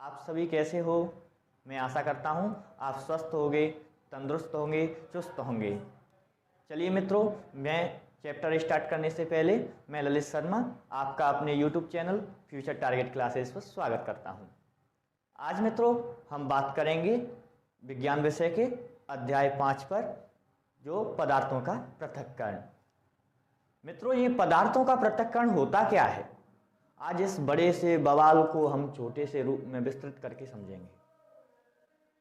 आप सभी कैसे हो? मैं आशा करता हूँ आप स्वस्थ होंगे, तंदुरुस्त होंगे, चुस्त होंगे। चलिए मित्रों, मैं चैप्टर स्टार्ट करने से पहले मैं ललित शर्मा आपका अपने YouTube channel future target classes पर स्वागत करता हूँ। आज मित्रों हम बात करेंगे विज्ञान विषय के अध्याय 5 पर, जो पदार्थों का पृथक्करण। मित्रों, ये पदार्थों का पृथक्करण होता क्या है, आज इस बड़े से बवाल को हम छोटे से रूप में विस्तृत करके समझेंगे।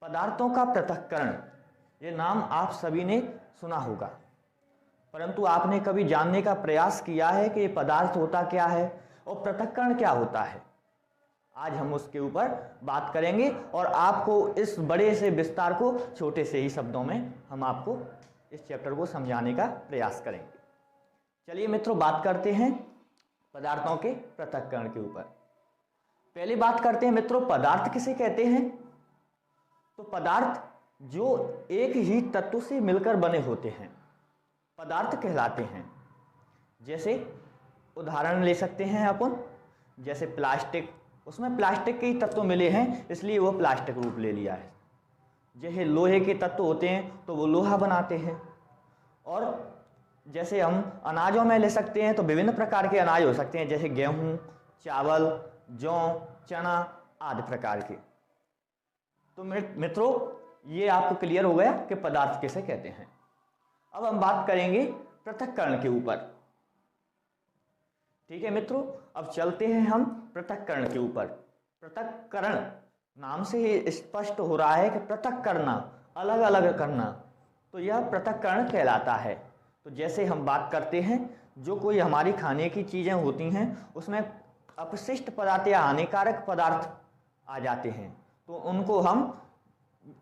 पदार्थों का पृथक्करण, ये नाम आप सभी ने सुना होगा, परंतु आपने कभी जानने का प्रयास किया है कि ये पदार्थ होता क्या है और पृथक्करण क्या होता है? आज हम उसके ऊपर बात करेंगे और आपको इस बड़े से विस्तार को छोटे से ही शब्दों में हम आपको इस चैप्टर को समझाने का प्रयास करेंगे। चलिए मित्रों, बात करते हैं पदार्थों के पृथक्करण के ऊपर। पहली बात करते हैं मित्रों, पदार्थ किसे कहते हैं? तो पदार्थ जो एक ही तत्व से मिलकर बने होते हैं पदार्थ कहलाते हैं। जैसे उदाहरण ले सकते हैं अपन, जैसे प्लास्टिक, उसमें प्लास्टिक के ही तत्व मिले हैं इसलिए वो प्लास्टिक रूप ले लिया है। जैसे लोहे के तत्व होते हैं तो वो लोहा बनाते हैं। और जैसे हम अनाजों में ले सकते हैं तो विभिन्न प्रकार के अनाज हो सकते हैं, जैसे गेहूं, चावल, जौ, चना आदि प्रकार के। तो मित्रों, ये आपको क्लियर हो गया कि पदार्थ किसे कहते हैं। अब हम बात करेंगे पृथक्करण के ऊपर। ठीक है मित्रों, अब चलते हैं हम पृथक्करण के ऊपर। पृथक्करण नाम से ही स्पष्ट हो रहा है कि पृथक करना, अलग अलग करना, तो यह पृथक्करण कहलाता है। तो जैसे हम बात करते हैं, जो कोई हमारी खाने की चीजें होती हैं उसमें अपशिष्ट पदार्थ या हानिकारक पदार्थ आ जाते हैं, तो उनको हम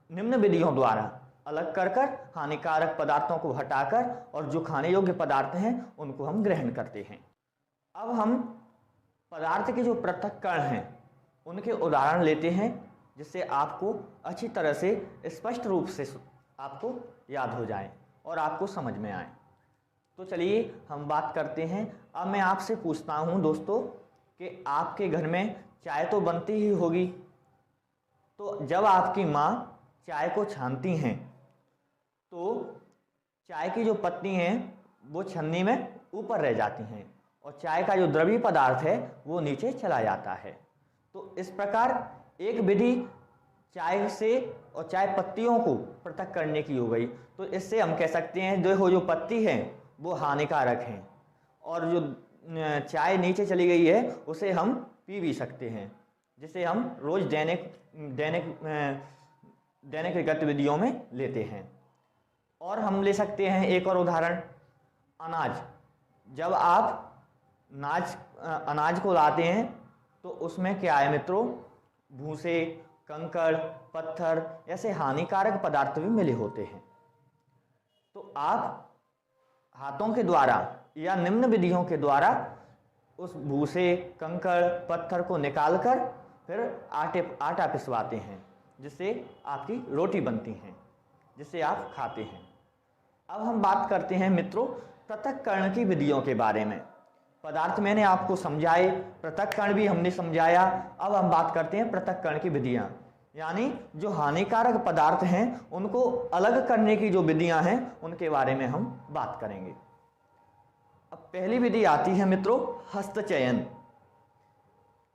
निम्न विधियों द्वारा अलग कर हानिकारक पदार्थों को हटाकर और जो खाने योग्य पदार्थ हैं उनको हम ग्रहण करते हैं। अब हम पदार्थ के जो पृथक्करण हैं उनके उदाहरण लेते हैं, जिससे आपको अच्छी तरह से स्पष्ट रूप से आपको याद हो जाए और आपको समझ में आए। तो चलिए हम बात करते हैं। अब मैं आपसे पूछता हूं दोस्तों कि आपके घर में चाय तो बनती ही होगी, तो जब आपकी माँ चाय को छानती हैं तो चाय की जो पत्ती हैं वो छन्नी में ऊपर रह जाती हैं और चाय का जो द्रव्य पदार्थ है वो नीचे चला जाता है। तो इस प्रकार एक विधि चाय से और चाय पत्तियों को पृथक करने की हो गई। तो इससे हम कह सकते हैं देखो, जो पत्ती है वो हानिकारक हैं और जो चाय नीचे चली गई है उसे हम पी भी सकते हैं, जिसे हम रोज दैनिक गतिविधियों में लेते हैं। और हम ले सकते हैं एक और उदाहरण, अनाज। जब आप अनाज को लाते हैं तो उसमें क्या है मित्रों, भूसे, कंकड़, पत्थर ऐसे हानिकारक पदार्थ भी मिले होते हैं। तो आप हाथों के द्वारा या निम्न विधियों के द्वारा उस भूसे, कंकड़, पत्थर को निकालकर फिर आटा पिसवाते हैं, जिससे आपकी रोटी बनती है, जिससे आप खाते हैं। अब हम बात करते हैं मित्रों पृथक्करण की विधियों के बारे में। पदार्थ मैंने आपको समझाए, पृथक्करण भी हमने समझाया। अब हम बात करते हैं पृथक्करण की विधियां, यानी जो हानिकारक पदार्थ हैं उनको अलग करने की जो विधियां हैं उनके बारे में हम बात करेंगे। अब पहली विधि आती है मित्रों हस्तचयन।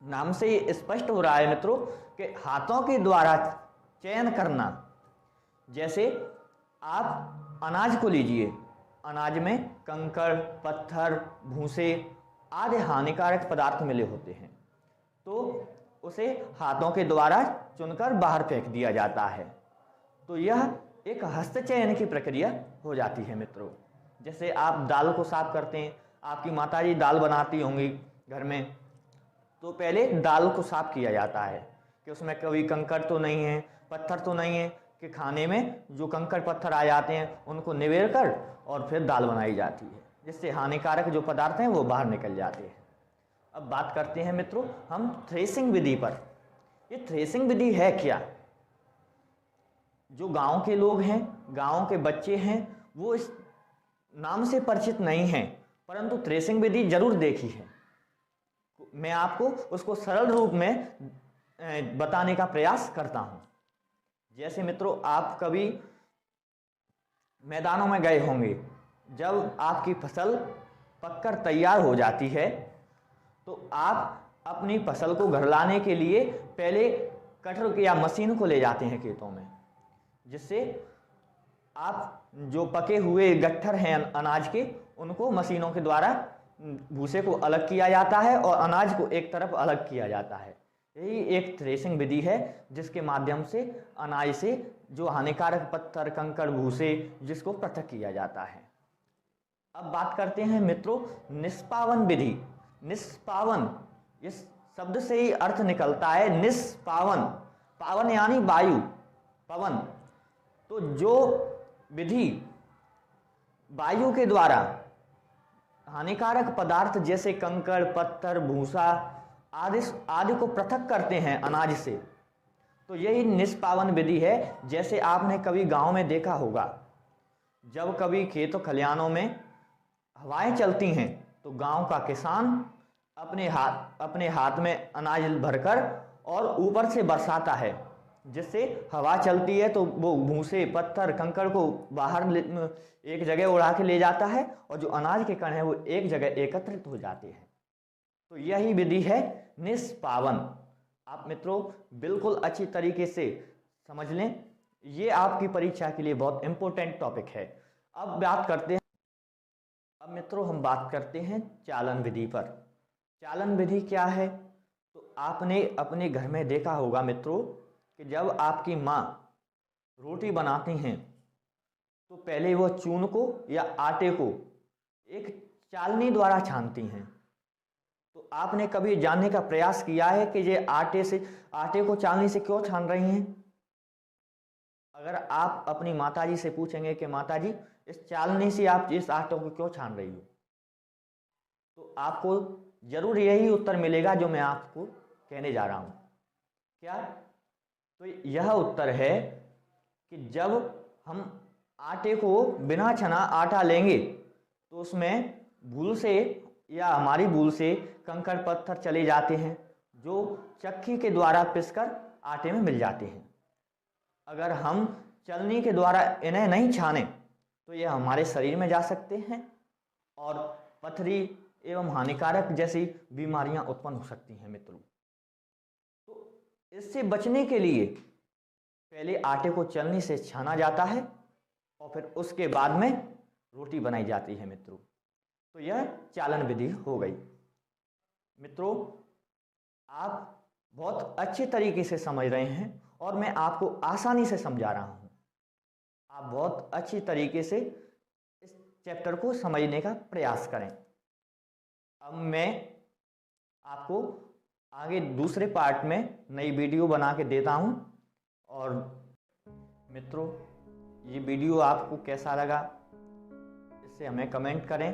नाम से ये स्पष्ट हो रहा है मित्रों कि हाथों के द्वारा चयन करना। जैसे आप अनाज को लीजिए, अनाज में कंकड़, पत्थर, भूसे आदि हानिकारक पदार्थ मिले होते हैं, तो उसे हाथों के द्वारा चुनकर बाहर फेंक दिया जाता है। तो यह एक हस्तचयन की प्रक्रिया हो जाती है मित्रों। जैसे आप दाल को साफ करते हैं, आपकी माताजी दाल बनाती होंगी घर में, तो पहले दाल को साफ किया जाता है कि उसमें कभी कंकड़ तो नहीं है, पत्थर तो नहीं है, कि खाने में जो कंकड़ पत्थर आ जाते हैं उनको निवेर कर और फिर दाल बनाई जाती है, जिससे हानिकारक जो पदार्थ हैं वो बाहर निकल जाते हैं। अब बात करते हैं मित्रों हम थ्रेसिंग विधि पर। ये थ्रेसिंग विधि है क्या? जो गांव के लोग हैं, गांव के बच्चे हैं, वो इस नाम से परिचित नहीं हैं, परंतु थ्रेसिंग विधि जरूर देखी है। मैं आपको उसको सरल रूप में बताने का प्रयास करता हूँ। जैसे मित्रों, आप कभी मैदानों में गए होंगे, जब आपकी फसल पककर तैयार हो जाती है तो आप अपनी फसल को घर लाने के लिए पहले कटर या मशीन को ले जाते हैं खेतों में, जिससे आप जो पके हुए गट्ठर हैं अनाज के, उनको मशीनों के द्वारा भूसे को अलग किया जाता है और अनाज को एक तरफ अलग किया जाता है। यही एक थ्रेसिंग विधि है जिसके माध्यम से अनाज से जो हानिकारक पत्थर, कंकड़, भूसे, जिसको पृथक किया जाता है। अब बात करते हैं मित्रों निष्पावन विधि। निष्पावन, इस शब्द से ही अर्थ निकलता है निष्पावन। पावन यानी वायु, पवन। तो जो विधि वायु के द्वारा हानिकारक पदार्थ जैसे कंकड़, पत्थर, भूसा आदि को पृथक करते हैं अनाज से, तो यही निष्पावन विधि है। जैसे आपने कभी गांव में देखा होगा, जब कभी खेतों खलिहानों में हवाएं चलती हैं तो गांव का किसान अपने हाथ में अनाज भरकर और ऊपर से बरसाता है, जिससे हवा चलती है तो वो भूसे, पत्थर, कंकड़ को बाहर एक जगह उड़ा के ले जाता है और जो अनाज के कण हैं वो एक जगह एकत्रित हो जाते हैं। तो यही विधि है निष्पावन। आप मित्रों बिल्कुल अच्छी तरीके से समझ लें, ये आपकी परीक्षा के लिए बहुत इंपॉर्टेंट टॉपिक है। अब मित्रों हम बात करते हैं चालन विधि पर। चालन विधि क्या है? तो आपने अपने घर में देखा होगा मित्रों कि जब आपकी माँ रोटी बनाती हैं तो पहले वो चून को या आटे को एक चालनी द्वारा छानती हैं। तो आपने कभी जानने का प्रयास किया है कि ये आटे को चालनी से क्यों छान रही हैं? अगर आप अपनी माताजी से पूछेंगे कि माताजी इस चालनी से आप इस आटे को क्यों छान रही हो, तो आपको जरूर यही उत्तर मिलेगा जो मैं आपको कहने जा रहा हूं। क्या? तो यह उत्तर है कि जब हम आटे को बिना छना आटा लेंगे तो उसमें भूल से या हमारी भूल से कंकड़, पत्थर चले जाते हैं जो चक्की के द्वारा पिसकर आटे में मिल जाते हैं। अगर हम चलनी के द्वारा इन्हें नहीं छाने तो यह हमारे शरीर में जा सकते हैं और पथरी एवं हानिकारक जैसी बीमारियां उत्पन्न हो सकती हैं मित्रों। तो इससे बचने के लिए पहले आटे को चलनी से छाना जाता है और फिर उसके बाद में रोटी बनाई जाती है मित्रों। तो यह चालन विधि हो गई। मित्रों आप बहुत अच्छे तरीके से समझ रहे हैं और मैं आपको आसानी से समझा रहा हूं। आप बहुत अच्छी तरीके से इस चैप्टर को समझने का प्रयास करें। अब मैं आपको आगे दूसरे पार्ट में नई वीडियो बना के देता हूं। और मित्रों ये वीडियो आपको कैसा लगा इससे हमें कमेंट करें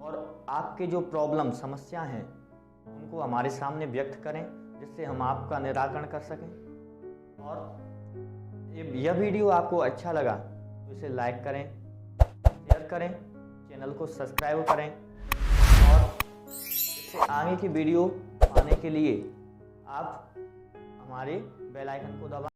और आपके जो प्रॉब्लम, समस्या हैं उनको हमारे सामने व्यक्त करें जिससे हम आपका निराकरण कर सकें। और यह वीडियो आपको अच्छा लगा तो इसे लाइक करें, शेयर करें, चैनल को सब्सक्राइब करें और इससे आगे की वीडियो पाने के लिए आप हमारे बेल आइकन को दबाएं।